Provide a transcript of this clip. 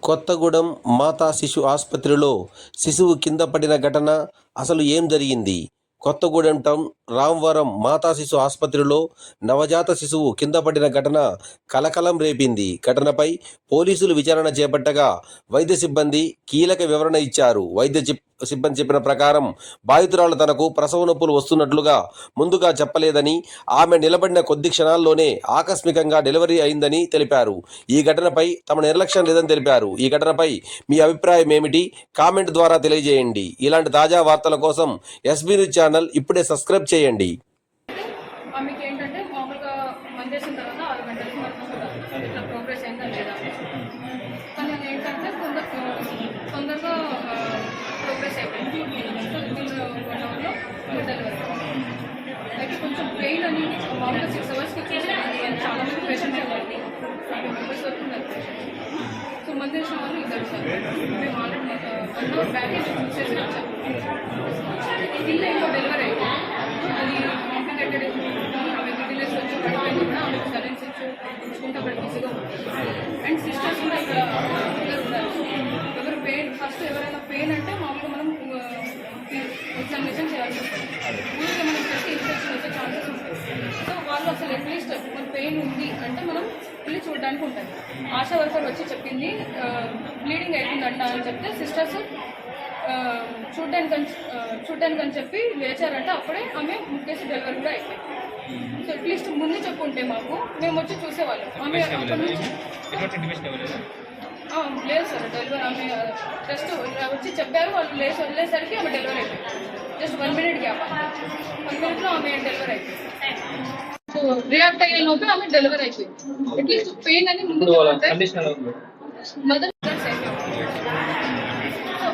కొత్తగూడెం మాతా శిశు ఆసుపత్రిలో శిశువు కింద పడిన ఘటన అసలు ఏం జరిగింది? కొత్తగూడెం టౌన్ రామవరం మాతా శిశు ఆసుపత్రిలో నవజాత శిశువు కింద పడిన ఘటన కలకలం రేపింది. ఘటనపై పోలీసులు విచారణ చేపట్టగా వైద్య సిబ్బంది కీలక వివరణ ఇచ్చారు. సిబ్బంది చెప్పిన ప్రకారం బాధితురాలు తనకు ప్రసవ నొప్పులు వస్తున్నట్లుగా ముందుగా చెప్పలేదని, ఆమె నిలబడిన కొద్ది క్షణాల్లోనే ఆకస్మికంగా డెలివరీ అయిందని తెలిపారు. ఈ ఘటనపై తమ నిర్లక్ష్యం లేదని తెలిపారు. ఈ ఘటనపై మీ అభిప్రాయం ఏమిటి? కామెంట్ ద్వారా తెలియజేయండి. ఇలాంటి తాజా వార్తల కోసం ఎస్బీ న్యూస్ ఛానల్ ఇప్పుడే సబ్స్క్రైబ్ చేయండి. ఆమెకి ఏంటంటే మామూలుగా మందేసిన తర్వాత 6 గంటలకు మనకు చూడాలి ఇట్లా ప్రోగ్రెస్ అయిందా లేదా కానీ అది ఏంటంటే తొందరగా ప్రోగ్రెస్ అయిపోయింది. సో దీనిలో 1 అవర్లో డెలివరీ అయితే కొంచెం పెయిన్ అని మామూలుగా 6 అవర్స్కి చూసేది అని చాలా మంది పేషెంట్స్ ఇవ్వండి 5 మెంబర్స్ వరకు ఉన్నారు పేషెంట్. సో మందేసిన వాళ్ళు ఇద్దరు సార్ మేము ఆల్రెడీ 1 అవర్ బ్యాక్ చూసేసి వచ్చాము. కింద ఇంకో డెలివరీ అయింది. అది కాంప్లికేటెడ్ ఆమె మిడిల్స్ వచ్చి పడిపోయింది కూడా ఆమెకు సలెన్స్ ఇచ్చుకుంటే అక్కడ బిజీగా ఉంటుంది. అండ్ సిస్టర్స్ కూడా ఇక్కడ అందరు ఉన్నారు. ఎవరు పెయిన్ ఫస్ట్ ఎవరైనా పెయిన్ అంటే మామూలుగా మనం ఎగ్జామినేషన్ చేయాల్సి వస్తుంది. ఊరికే మనం ఫస్ట్ ఇన్ఫెక్షన్ వచ్చే ఛాన్సెస్ ఉంటాయి. సో వాళ్ళు అసలు అట్లీస్ట్ మన పెయిన్ ఉంది అంటే మనం వెళ్ళి చూడడానికి ఉంటుంది. ఆశా వర్కర్ వచ్చి చెప్పింది బ్లీడింగ్ అవుతుందంట అని చెప్తే సిస్టర్స్ చూడ్డానికి అని చెప్పి లేచారంటే అప్పుడే ఆమె ముక్కేసి డెలివరీ కూడా అయిపోయింది. సో అట్లీస్ట్ ముందు చెప్పుంటే మాకు మేము వచ్చి చూసేవాళ్ళం. ఆమె అక్కడ నుంచి లేదు సార్ డెలివరీ ఆమె జస్ట్ వచ్చి చెప్పారు. వాళ్ళు లేచి వదిలేసరికి ఆమె డెలివరీ అయిపోయింది. జస్ట్ 1 మినిట్ గ్యాప్ 1 మినిట్లో ఆమె డెలివరీ అయిపోయింది. సో రియాక్ట్ అయ్యే లోపే ఆమె డెలివరీ అయిపోయింది. అట్లీస్ట్ పెయిన్ అని ముందు మదర్ అయిపోయింది. సో